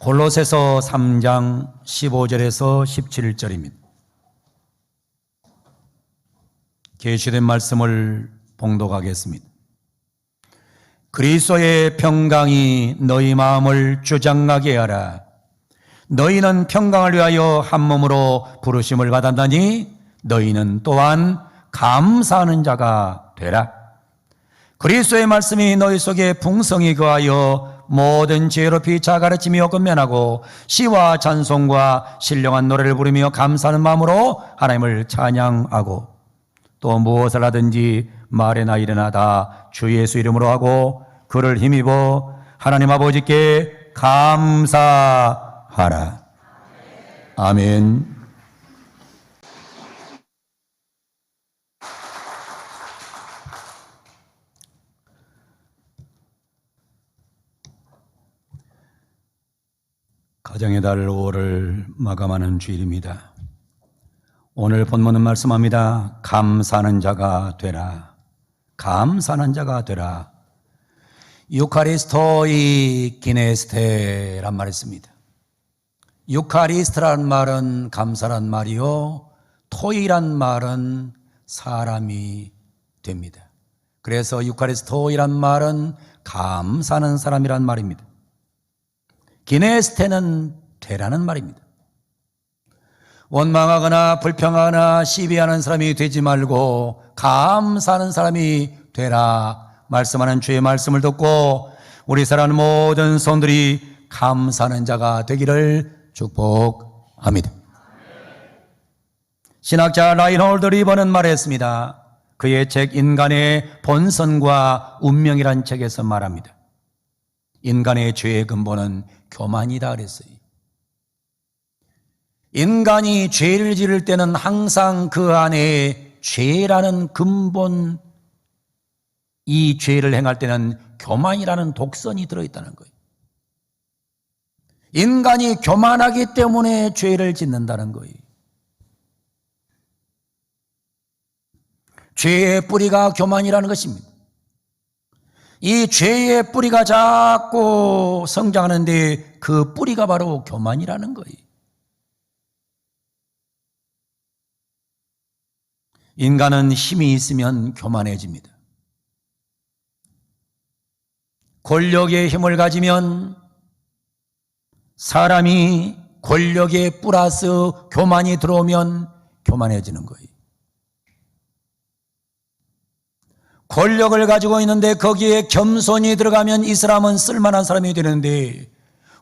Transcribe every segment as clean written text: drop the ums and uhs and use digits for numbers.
골로새서 3장 15절에서 17절입니다. 계시된 말씀을 봉독하겠습니다. 그리스도의 평강이 너희 마음을 주장하게 하라. 너희는 평강을 위하여 한 몸으로 부르심을 받았나니 너희는 또한 감사하는 자가 되라. 그리스도의 말씀이 너희 속에 풍성히 거하여 모든 지혜로 피차 가르치며 권면하고 시와 찬송과 신령한 노래를 부르며 감사하는 마음으로 하나님을 찬양하고 또 무엇을 하든지 말이나 일이나 다 주 예수 이름으로 하고 그를 힘입어 하나님 아버지께 감사하라. 아멘. 가정의 달 5월을 마감하는 주일입니다. 오늘 본문은 말씀합니다. 감사하는 자가 되라. 감사하는 자가 되라. 유카리스토이 기네스테란 말이 있습니다. 유카리스트란 말은 감사란 말이요, 토이란 말은 사람이 됩니다. 그래서 유카리스토이란 말은 감사하는 사람이란 말입니다. 기네스테는 되라는 말입니다. 원망하거나 불평하거나 시비하는 사람이 되지 말고 감사하는 사람이 되라 말씀하는 주의 말씀을 듣고 우리 사랑하는 모든 성들이 감사하는 자가 되기를 축복합니다. 신학자 라인홀드 리버는 말했습니다. 그의 책 인간의 본성과 운명이란 책에서 말합니다. 인간의 죄의 근본은 교만이다 그랬어요. 인간이 죄를 지을 때는 항상 그 안에 죄라는 근본, 이 죄를 행할 때는 교만이라는 독선이 들어있다는 거예요. 인간이 교만하기 때문에 죄를 짓는다는 거예요. 죄의 뿌리가 교만이라는 것입니다. 이 죄의 뿌리가 자꾸 성장하는데 그 뿌리가 바로 교만이라는 거예요. 인간은 힘이 있으면 교만해집니다. 권력의 힘을 가지면 사람이 권력에 플러스 교만이 들어오면 교만해지는 거예요. 권력을 가지고 있는데 거기에 겸손이 들어가면 이 사람은 쓸만한 사람이 되는데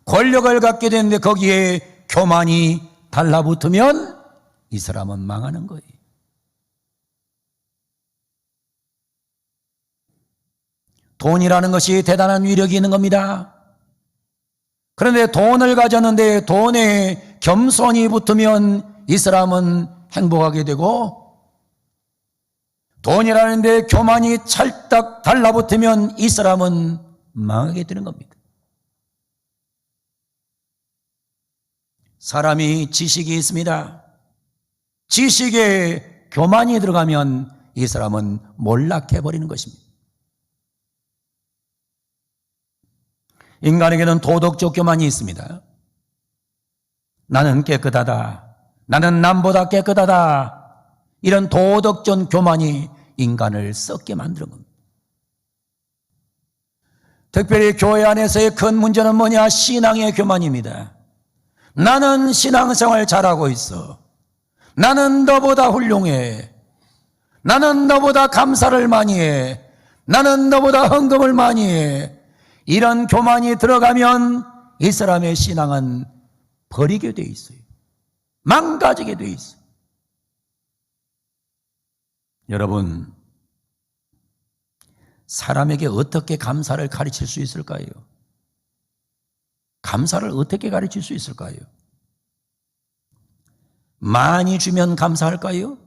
권력을 갖게 되는데 거기에 교만이 달라붙으면 이 사람은 망하는 거예요. 돈이라는 것이 대단한 위력이 있는 겁니다. 그런데 돈을 가졌는데 돈에 겸손이 붙으면 이 사람은 행복하게 되고 돈이라는 데 교만이 찰떡 달라붙으면 이 사람은 망하게 되는 겁니다. 사람이 지식이 있습니다. 지식에 교만이 들어가면 이 사람은 몰락해버리는 것입니다. 인간에게는 도덕적 교만이 있습니다. 나는 깨끗하다. 나는 남보다 깨끗하다. 이런 도덕적 교만이 인간을 썩게 만드는 겁니다. 특별히 교회 안에서의 큰 문제는 뭐냐? 신앙의 교만입니다. 나는 신앙생활 잘하고 있어. 나는 너보다 훌륭해. 나는 너보다 감사를 많이 해. 나는 너보다 헌금을 많이 해. 이런 교만이 들어가면 이 사람의 신앙은 버리게 돼 있어요. 망가지게 돼 있어요. 여러분, 사람에게 어떻게 감사를 가르칠 수 있을까요? 감사를 어떻게 가르칠 수 있을까요? 많이 주면 감사할까요?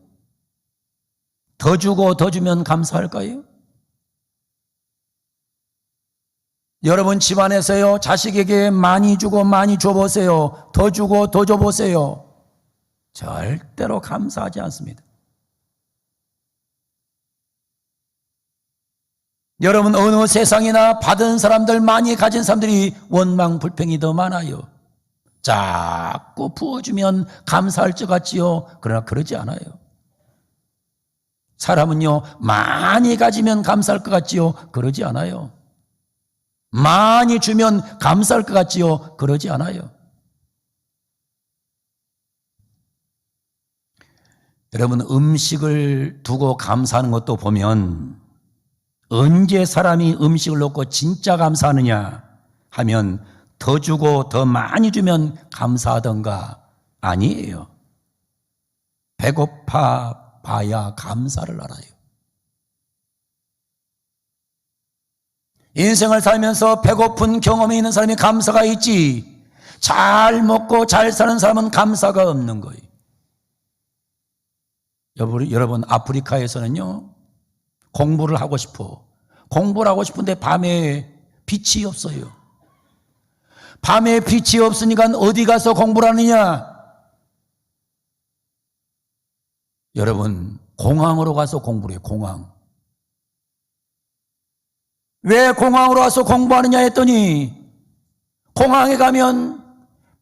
더 주고 더 주면 감사할까요? 여러분 집안에서요, 자식에게 많이 주고 많이 줘보세요. 더 주고 더 줘보세요. 절대로 감사하지 않습니다. 여러분 어느 세상이나 받은 사람들, 많이 가진 사람들이 원망 불평이 더 많아요. 자꾸 부어주면 감사할 것 같지요. 그러나 그러지 않아요. 사람은요, 많이 가지면 감사할 것 같지요. 그러지 않아요. 많이 주면 감사할 것 같지요. 그러지 않아요. 여러분, 음식을 두고 감사하는 것도 보면 언제 사람이 음식을 놓고 진짜 감사하느냐 하면 더 주고 더 많이 주면 감사하던가 아니에요. 배고파 봐야 감사를 알아요. 인생을 살면서 배고픈 경험이 있는 사람이 감사가 있지, 잘 먹고 잘 사는 사람은 감사가 없는 거예요. 여러분, 아프리카에서는요, 공부를 하고 싶은데 밤에 빛이 없어요. 밤에 빛이 없으니까 어디 가서 공부를 하느냐? 여러분, 공항으로 가서 공부를 해요. 공항. 왜 공항으로 가서 공부하느냐 했더니, 공항에 가면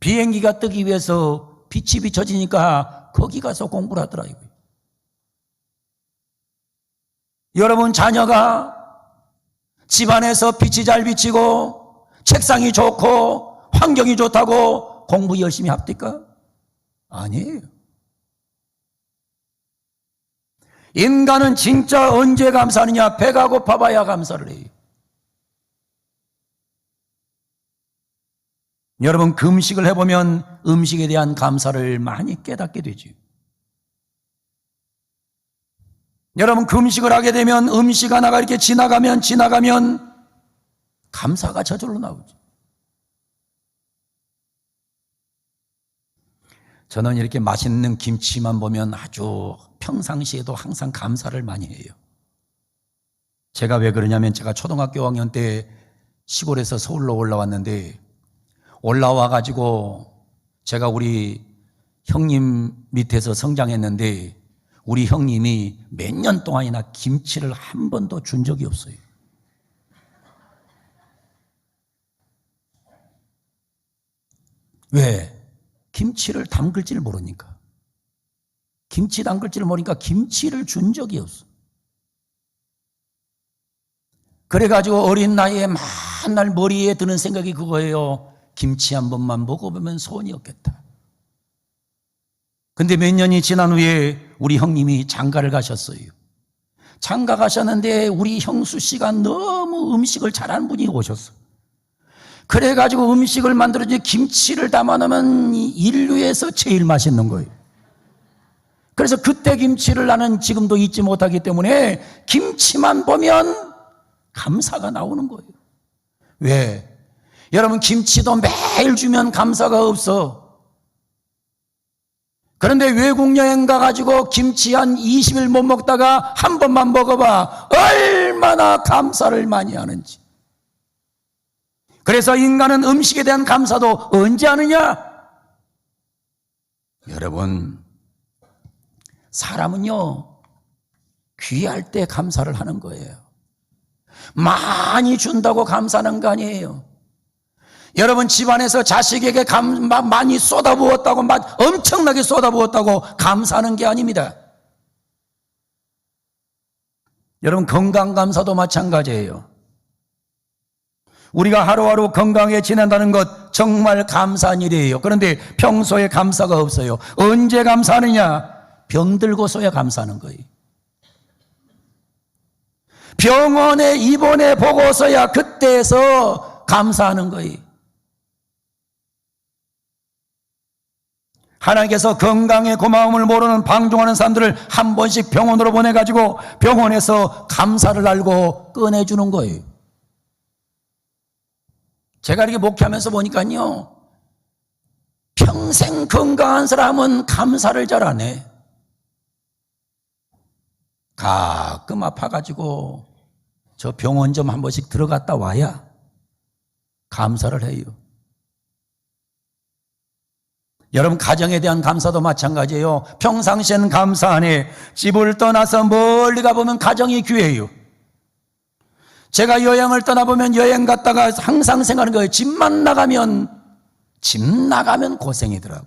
비행기가 뜨기 위해서 빛이 비춰지니까 거기 가서 공부를 하더라고요. 여러분, 자녀가 집안에서 빛이 잘 비치고 책상이 좋고 환경이 좋다고 공부 열심히 합니까? 아니에요. 인간은 진짜 언제 감사하느냐? 배가 고파봐야 감사를 해요. 여러분, 금식을 해보면 음식에 대한 감사를 많이 깨닫게 되죠. 여러분, 금식을 하게 되면 음식 하나가 이렇게 지나가면 감사가 저절로 나오죠. 저는 이렇게 맛있는 김치만 보면 아주 평상시에도 항상 감사를 많이 해요. 제가 왜 그러냐면, 제가 초등학교 5학년 때 시골에서 서울로 올라왔는데, 올라와가지고 제가 우리 형님 밑에서 성장했는데, 우리 형님이 몇 년 동안이나 김치를 한 번도 준 적이 없어요. 왜? 김치를 담글지를 모르니까. 김치 담글지를 모르니까 김치를 준 적이 없어. 그래가지고 어린 나이에 맨날 머리에 드는 생각이 그거예요. 김치 한 번만 먹어보면 소원이 없겠다. 근데 몇 년이 지난 후에 우리 형님이 장가를 가셨어요. 장가 가셨는데 우리 형수 씨가 너무 음식을 잘하는 분이 오셨어. 그래가지고 음식을 만들어서 김치를 담아놓으면 인류에서 제일 맛있는 거예요. 그래서 그때 김치를 나는 지금도 잊지 못하기 때문에 김치만 보면 감사가 나오는 거예요. 왜? 여러분, 김치도 매일 주면 감사가 없어. 그런데 외국 여행 가가지고 김치 한 20일 못 먹다가 한 번만 먹어봐. 얼마나 감사를 많이 하는지. 그래서 인간은 음식에 대한 감사도 언제 하느냐? 여러분, 사람은요, 귀할 때 감사를 하는 거예요. 많이 준다고 감사하는 거 아니에요. 여러분, 집안에서 자식에게 많이 쏟아부었다고, 엄청나게 쏟아부었다고 감사하는 게 아닙니다. 여러분, 건강감사도 마찬가지예요. 우리가 하루하루 건강에 지낸다는 것 정말 감사한 일이에요. 그런데 평소에 감사가 없어요. 언제 감사하느냐? 병 들고서야 감사하는 거예요. 병원에 입원해 보고서야 그때서 감사하는 거예요. 하나님께서 건강의 고마움을 모르는 방종하는 사람들을 한 번씩 병원으로 보내가지고 병원에서 감사를 알고 꺼내주는 거예요. 제가 이렇게 목회하면서 보니까요, 평생 건강한 사람은 감사를 잘 안 해. 가끔 아파가지고 저 병원 좀 한 번씩 들어갔다 와야 감사를 해요. 여러분, 가정에 대한 감사도 마찬가지예요. 평상시에는 감사 안 해. 집을 떠나서 멀리 가보면 가정이 귀해요. 제가 여행을 떠나보면 여행 갔다가 항상 생각하는 거예요. 집만 나가면 집 나가면 고생이더라고.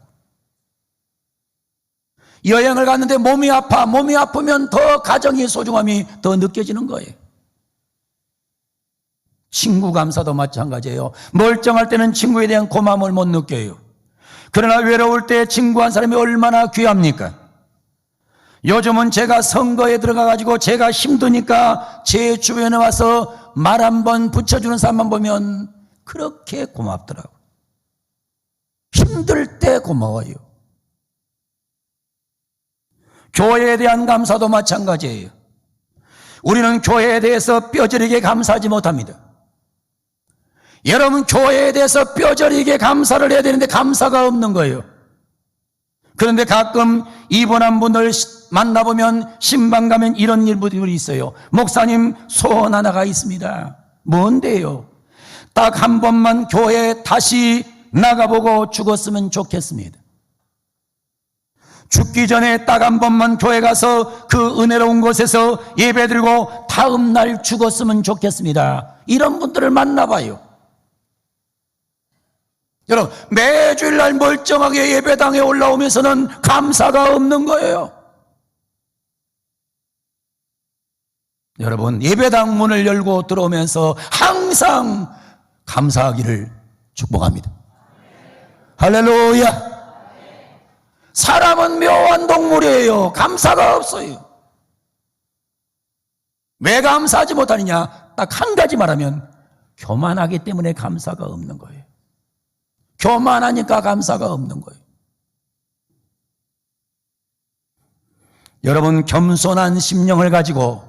여행을 갔는데 몸이 아프면 더 가정의 소중함이 더 느껴지는 거예요. 친구 감사도 마찬가지예요. 멀쩡할 때는 친구에 대한 고마움을 못 느껴요. 그러나 외로울 때 친구 한 사람이 얼마나 귀합니까? 요즘은 제가 선거에 들어가가지고 제가 힘드니까 제 주변에 와서 말 한번 붙여주는 사람만 보면 그렇게 고맙더라고요. 힘들 때 고마워요. 교회에 대한 감사도 마찬가지예요. 우리는 교회에 대해서 뼈저리게 감사하지 못합니다. 여러분, 교회에 대해서 뼈저리게 감사를 해야 되는데 감사가 없는 거예요. 그런데 가끔 입원한 분들 만나보면 신방 가면 이런 일들이 있어요. 목사님, 소원 하나가 있습니다. 뭔데요? 딱 한 번만 교회에 다시 나가보고 죽었으면 좋겠습니다. 죽기 전에 딱 한 번만 교회 가서 그 은혜로운 곳에서 예배드리고 다음 날 죽었으면 좋겠습니다. 이런 분들을 만나봐요. 여러분, 매주일 날 멀쩡하게 예배당에 올라오면서는 감사가 없는 거예요. 여러분, 예배당 문을 열고 들어오면서 항상 감사하기를 축복합니다. 할렐루야. 사람은 묘한 동물이에요. 감사가 없어요. 왜 감사하지 못하느냐? 딱 한 가지 말하면 교만하기 때문에 감사가 없는 거예요. 교만하니까 감사가 없는 거예요. 여러분, 겸손한 심령을 가지고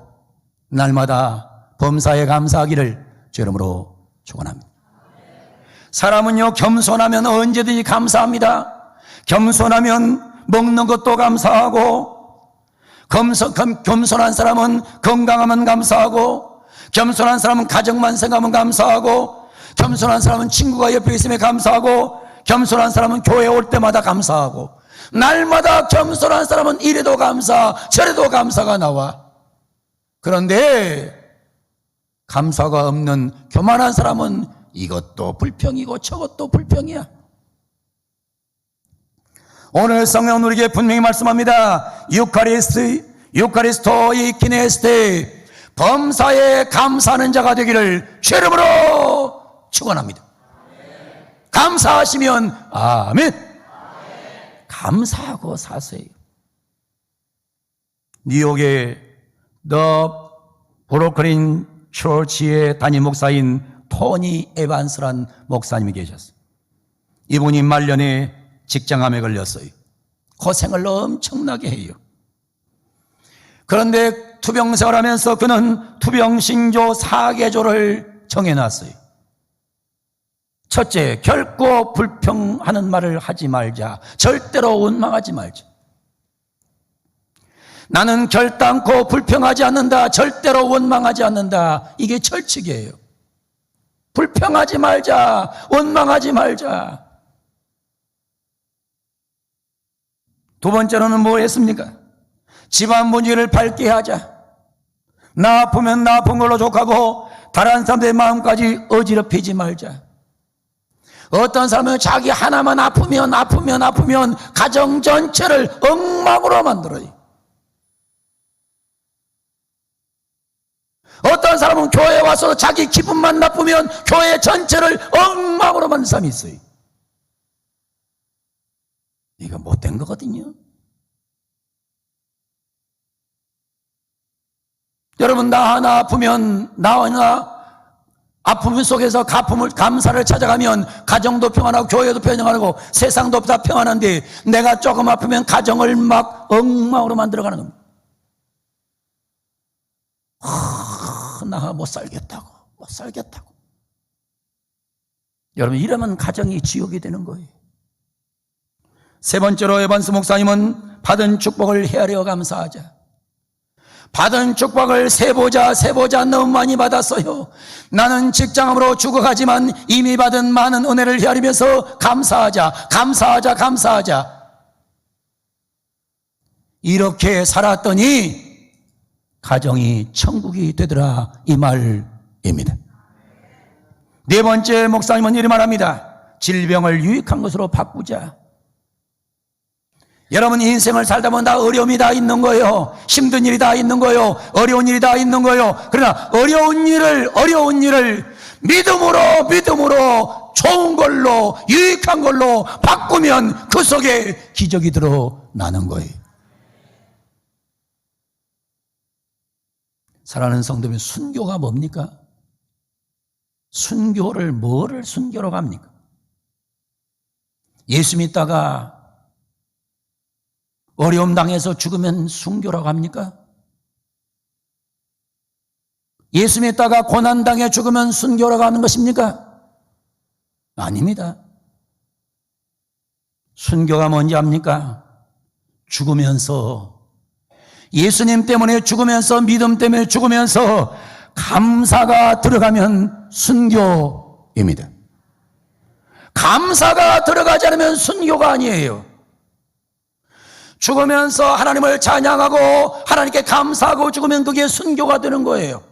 날마다 범사에 감사하기를 주 이름으로 축원합니다. 사람은요, 겸손하면 언제든지 감사합니다. 겸손하면 먹는 것도 감사하고, 겸손한 사람은 건강하면 감사하고, 겸손한 사람은 가정만 생각하면 감사하고, 겸손한 사람은 친구가 옆에 있음에 감사하고, 겸손한 사람은 교회 올 때마다 감사하고, 날마다 겸손한 사람은 이래도 감사, 저래도 감사가 나와. 그런데 감사가 없는 교만한 사람은 이것도 불평이고 저것도 불평이야. 오늘 성경은 우리에게 분명히 말씀합니다. 유카리스토이 키네스테, 범사에 감사하는 자가 되기를 주 이름으로 축원합니다. 감사하시면 아멘. 감사하고 사세요. 뉴욕의 더 브로클린 처치의 담임 목사인 토니 에반스란 목사님이 계셨어요. 이분이 말년에 직장암에 걸렸어요. 고생을 엄청나게 해요. 그런데 투병생활 하면서 그는 투병신조 4개조를 정해놨어요. 첫째, 결코 불평하는 말을 하지 말자. 절대로 원망하지 말자. 나는 결단코 불평하지 않는다. 절대로 원망하지 않는다. 이게 철칙이에요. 불평하지 말자. 원망하지 말자. 두 번째로는 뭐 했습니까? 집안 분위기를 밝게 하자. 나 아프면 나 아픈 걸로 족하고 다른 사람들의 마음까지 어지럽히지 말자. 어떤 사람은 자기 하나만 아프면 가정 전체를 엉망으로 만들어요. 어떤 사람은 교회에 와서 자기 기분만 나쁘면 교회 전체를 엉망으로 만든 사람이 있어요. 이거 못된 거거든요. 여러분, 나 하나 아프면 아픔 속에서 감사를 찾아가면 가정도 평안하고 교회도 평안하고 세상도 다 평안한데, 내가 조금 아프면 가정을 막 엉망으로 만들어가는 겁니다. 나 못 살겠다고. 여러분, 이러면 가정이 지옥이 되는 거예요. 세 번째로 에반스 목사님은 받은 축복을 헤아려 감사하자. 받은 축복을 세보자 너무 많이 받았어요. 나는 직장으로 죽어가지만 이미 받은 많은 은혜를 헤아리면서 감사하자. 이렇게 살았더니 가정이 천국이 되더라, 이 말입니다. 네 번째 목사님은 이렇게 말합니다. 질병을 유익한 것으로 바꾸자. 여러분 인생을 살다 보면 다 어려움이 다 있는 거예요. 힘든 일이 다 있는 거예요. 어려운 일이 다 있는 거예요. 그러나 어려운 일을 믿음으로 좋은 걸로 유익한 걸로 바꾸면 그 속에 기적이 드러나는 거예요. 사랑하는 성도님, 순교가 뭡니까? 순교를 뭐를 순교로 갑니까? 예수 믿다가 어려움 당해서 죽으면 순교라고 합니까? 예수 믿다가 고난 당해 죽으면 순교라고 하는 것입니까? 아닙니다. 순교가 뭔지 압니까? 죽으면서, 예수님 때문에 죽으면서, 믿음 때문에 죽으면서 감사가 들어가면 순교입니다. 감사가 들어가지 않으면 순교가 아니에요. 죽으면서 하나님을 찬양하고 하나님께 감사하고 죽으면 그게 순교가 되는 거예요.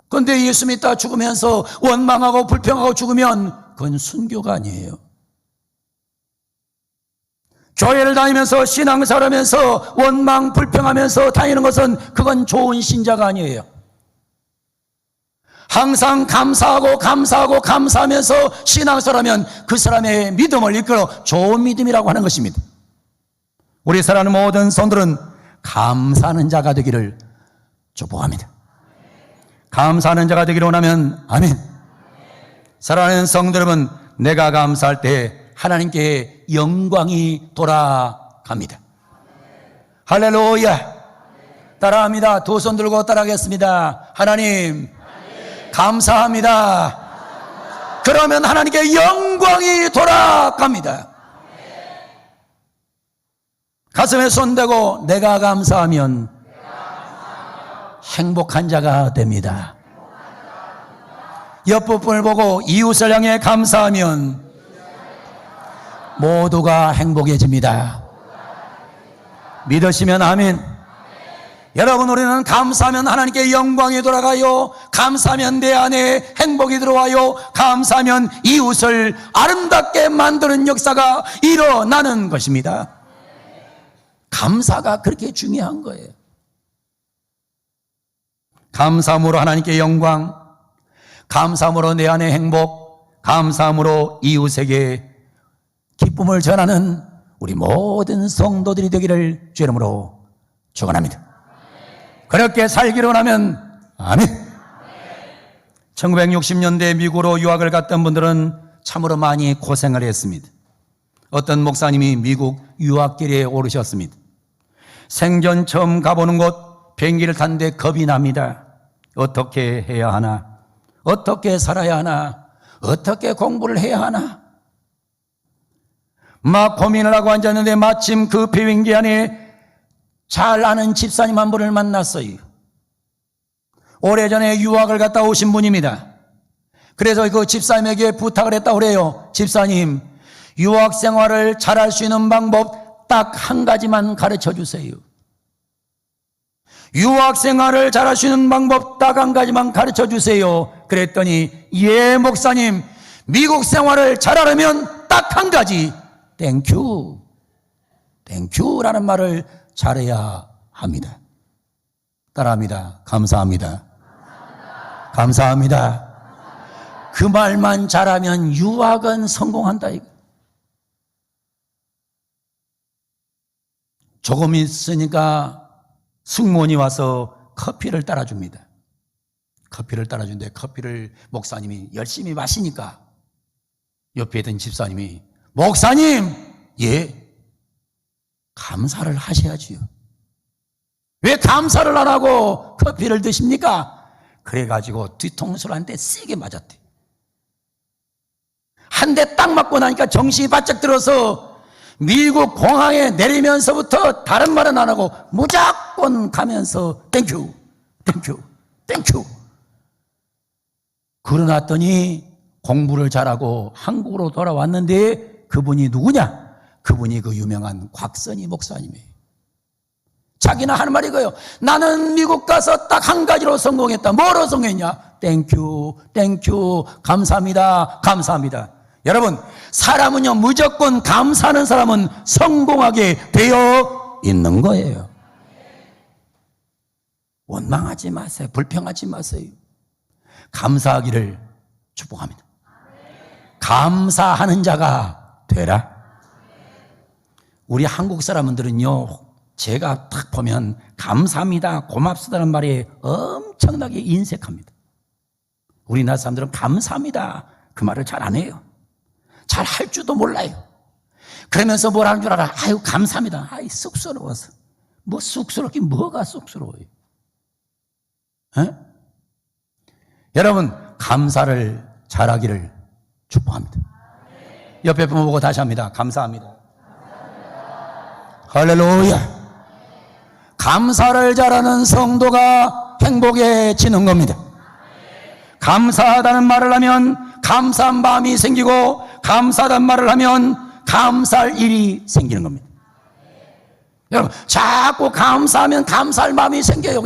그런데 예수 믿다 죽으면서 원망하고 불평하고 죽으면 그건 순교가 아니에요. 교회를 다니면서 신앙생활하면서 원망 불평하면서 다니는 것은 그건 좋은 신자가 아니에요. 항상 감사하면서 신앙생활하면 그 사람의 믿음을 이끌어 좋은 믿음이라고 하는 것입니다. 우리 사랑하는 모든 성도들은 감사하는 자가 되기를 축복합니다. 감사하는 자가 되기를 원하면 아멘. 사랑하는 성도 여러분, 내가 감사할 때 하나님께 영광이 돌아갑니다. 할렐루야. 따라합니다. 두 손 들고 따라하겠습니다. 하나님 감사합니다. 그러면 하나님께 영광이 돌아갑니다. 가슴에 손 대고 내가 감사하면 행복한 자가 됩니다. 옆부분을 보고 이웃을 향해 감사하면 모두가 행복해집니다. 믿으시면 아멘. 여러분, 우리는 감사하면 하나님께 영광이 돌아가요. 감사하면 내 안에 행복이 들어와요. 감사하면 이웃을 아름답게 만드는 역사가 일어나는 것입니다. 감사가 그렇게 중요한 거예요. 감사함으로 하나님께 영광, 감사함으로 내 안에 행복, 감사함으로 이웃에게 기쁨을 전하는 우리 모든 성도들이 되기를 주의 이름으로 축원합니다. 그렇게 살기로 하면 아멘. 1960년대 미국으로 유학을 갔던 분들은 참으로 많이 고생을 했습니다. 어떤 목사님이 미국 유학길에 오르셨습니다. 생전 처음 가보는 곳 비행기를 탔는데 겁이 납니다. 어떻게 해야 하나? 어떻게 살아야 하나? 어떻게 공부를 해야 하나? 막 고민을 하고 앉았는데 마침 그 비행기 안에 잘 아는 집사님 한 분을 만났어요. 오래전에 유학을 갔다 오신 분입니다. 그래서 그 집사님에게 부탁을 했다고 그래요. 집사님, 유학 생활을 잘할 수 있는 방법 딱 한 가지만 가르쳐 주세요. 유학 생활을 잘할 수 있는 방법 딱 한 가지만 가르쳐 주세요. 그랬더니 예 목사님, 미국 생활을 잘하려면 딱 한 가지, 땡큐, 땡큐라는 말을 잘해야 합니다. 따라합니다. 감사합니다. 감사합니다. 그 말만 잘하면 유학은 성공한다. 조금 있으니까 승무원이 와서 커피를 따라줍니다. 커피를 따라주는데 커피를 목사님이 열심히 마시니까 옆에 있던 집사님이 목사님, 예, 감사를 하셔야지요. 왜 감사를 안 하고 커피를 드십니까? 그래가지고 뒤통수를 한 대 세게 맞았대. 한 대 딱 맞고 나니까 정신이 바짝 들어서 미국 공항에 내리면서부터 다른 말은 안 하고 무조건 가면서 땡큐, 땡큐, 땡큐. 그러놨더니 공부를 잘하고 한국으로 돌아왔는데 그분이 누구냐? 그분이 그 유명한 곽선희 목사님이에요. 자기는 하는 말이 이거예요. 나는 미국 가서 딱 한 가지로 성공했다. 뭐로 성공했냐? 땡큐, 땡큐, 감사합니다, 감사합니다. 여러분, 사람은요, 무조건 감사하는 사람은 성공하게 되어 있는 거예요. 원망하지 마세요. 불평하지 마세요. 감사하기를 축복합니다. 감사하는 자가 되라. 우리 한국 사람들은요, 제가 딱 보면 감사합니다, 고맙습니다라는 말에 엄청나게 인색합니다. 우리나라 사람들은 감사합니다 그 말을 잘 안 해요. 잘 할 줄도 몰라요. 그러면서 뭘 하는 줄 알아? 아유, 감사합니다. 아이, 쑥스러워서. 뭐 쑥스럽긴 뭐가 쑥스러워요? 에? 여러분, 감사를 잘하기를 축복합니다. 옆에 분 보고 다시 합니다. 감사합니다. 할렐루야. 감사를 잘하는 성도가 행복해지는 겁니다. 감사하다는 말을 하면 감사한 마음이 생기고, 감사하다는 말을 하면 감사할 일이 생기는 겁니다. 여러분, 자꾸 감사하면 감사할 마음이 생겨요.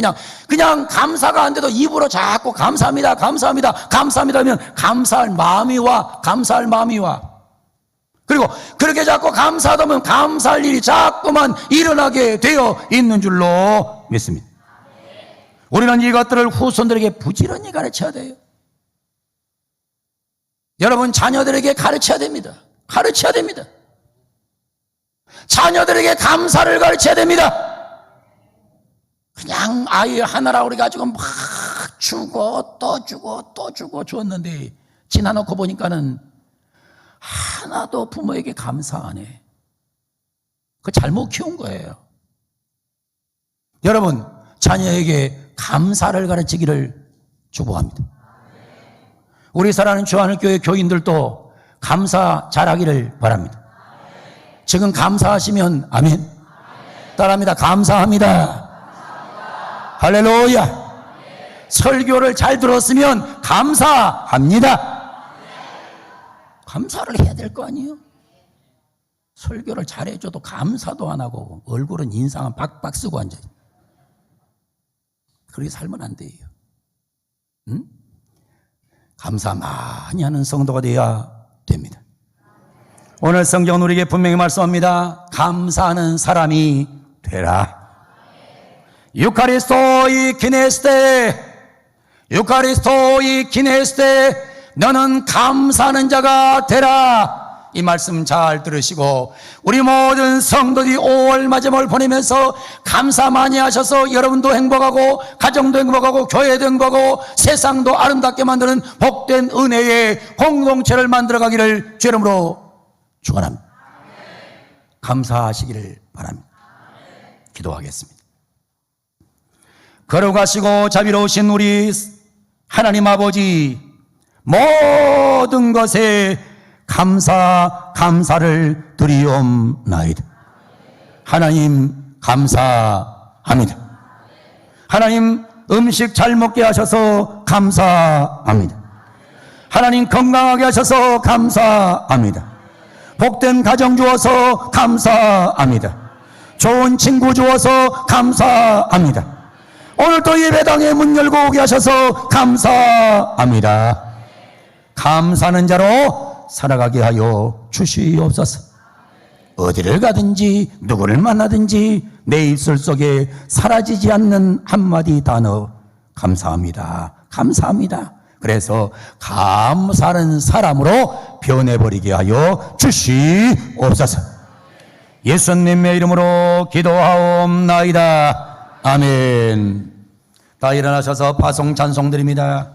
그냥 감사가 안 돼도 입으로 자꾸 감사합니다, 감사합니다, 감사합니다 하면 감사할 마음이 와, 감사할 마음이 와. 그리고 그렇게 자꾸 감사하다 보면 감사할 일이 자꾸만 일어나게 되어 있는 줄로 믿습니다. 우리는 이것들을 후손들에게 부지런히 가르쳐야 돼요. 여러분, 자녀들에게 가르쳐야 됩니다. 가르쳐야 됩니다. 자녀들에게 감사를 가르쳐야 됩니다. 그냥 아이 하나라 우리 가지고 막 주고 또 주고 또 주고 줬는데 지나놓고 보니까는 하나도 부모에게 감사 안 해. 그 잘못 키운 거예요. 여러분, 자녀에게 감사를 가르치기를 축복합니다. 우리 사랑하는 주하늘교회 교인들도 감사 잘하기를 바랍니다. 지금 감사하시면 아멘. 따라합니다. 감사합니다. 할렐루야. 설교를 잘 들었으면 감사합니다. 감사를 해야 될 거 아니에요? 설교를 잘해줘도 감사도 안 하고 얼굴은 인상은 박박 쓰고 앉아요. 그렇게 살면 안 돼요. 응? 감사 많이 하는 성도가 되어야 됩니다. 오늘 성경은 우리에게 분명히 말씀합니다. 감사하는 사람이 되라. 유카리스토이 기네스테, 유카리스토이 기네스테, 너는 감사하는 자가 되라. 이 말씀 잘 들으시고, 우리 모든 성도들이 5월 마지막을 보내면서 감사 많이 하셔서 여러분도 행복하고, 가정도 행복하고, 교회도 행복하고, 세상도 아름답게 만드는 복된 은혜의 공동체를 만들어가기를 주 이름으로 축원합니다. 감사하시기를 바랍니다. 기도하겠습니다. 걸어가시고 자비로우신 우리 하나님 아버지, 모든 것에 감사를 드리옵나이다. 하나님 감사합니다. 하나님 음식 잘 먹게 하셔서 감사합니다. 하나님 건강하게 하셔서 감사합니다. 복된 가정 주어서 감사합니다. 좋은 친구 주어서 감사합니다. 오늘도 예배당에 문 열고 오게 하셔서 감사합니다. 감사하는 자로 살아가게 하여 주시옵소서. 어디를 가든지 누구를 만나든지 내 입술 속에 사라지지 않는 한마디 단어, 감사합니다, 감사합니다. 그래서 감사하는 사람으로 변해버리게 하여 주시옵소서. 예수님의 이름으로 기도하옵나이다. 아멘. 다 일어나셔서 파송 찬송 드립니다.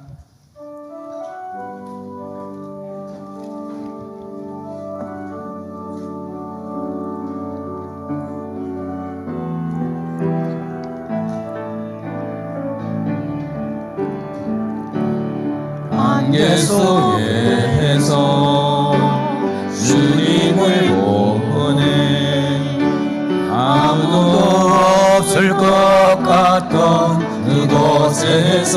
안개 속에서 주님을 보내 아무도 없을 것 같던 그곳에서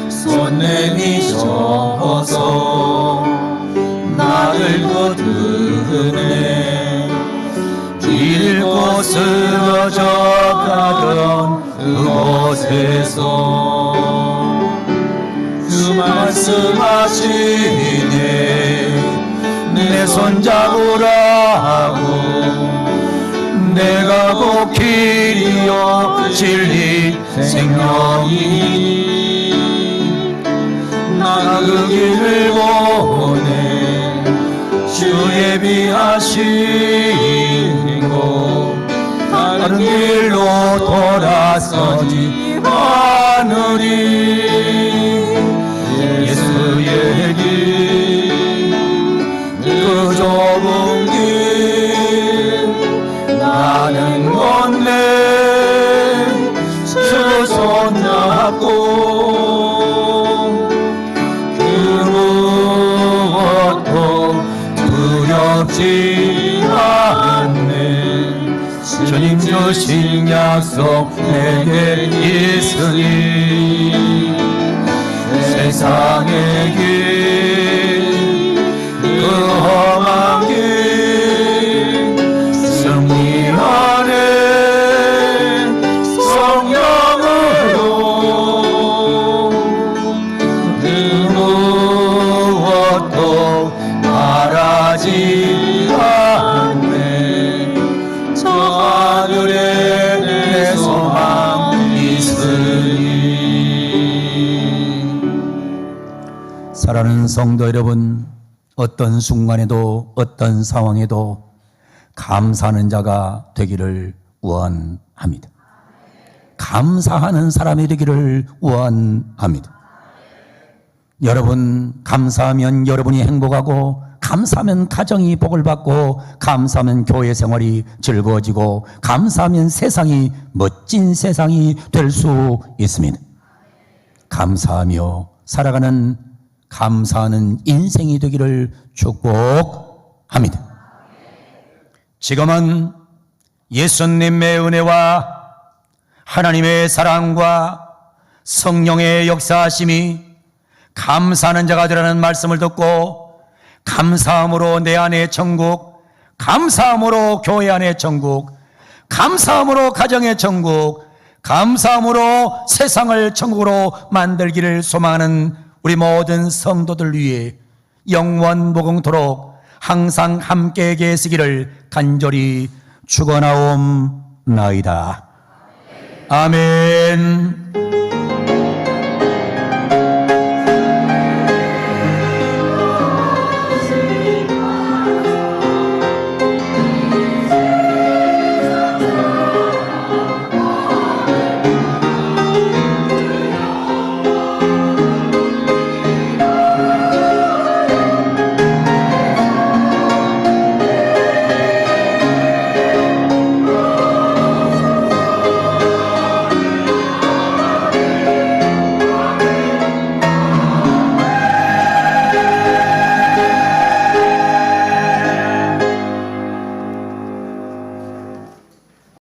손 내미셔서 나를 거두네 잃고 쓰러져 가던 그곳에서 말씀하시네 내 손잡으라고 내가 곧 길이요 진리 생명이니 나 그 길을 보내 주 예비하시고 다른 길로 돌아서지 않으리 예수의 길 그 좁은 길 나는 건네 주 손잡고 그 무엇도 두렵지 않네 주님 주신 약속 내게 있으니 세상의 길그 험한 길 승리하네 성령으로 그 무엇도 바라지 않네 저 하늘에 내 소망 있으니. 사랑하는 성도 여러분, 어떤 순간에도 어떤 상황에도 감사하는 자가 되기를 원합니다. 감사하는 사람이 되기를 원합니다. 여러분, 감사하면 여러분이 행복하고, 감사하면 가정이 복을 받고, 감사하면 교회 생활이 즐거워지고, 감사하면 세상이 멋진 세상이 될 수 있습니다. 감사하며 살아가는 감사하는 인생이 되기를 축복합니다. 지금은 예수님의 은혜와 하나님의 사랑과 성령의 역사하심이 감사하는 자가 되라는 말씀을 듣고 감사함으로 내 안의 천국, 감사함으로 교회 안의 천국, 감사함으로 가정의 천국, 감사함으로 세상을 천국으로 만들기를 소망하는 우리 모든 성도들 위해 영원 무궁토록 항상 함께 계시기를 간절히 축원하옵나이다. 아멘.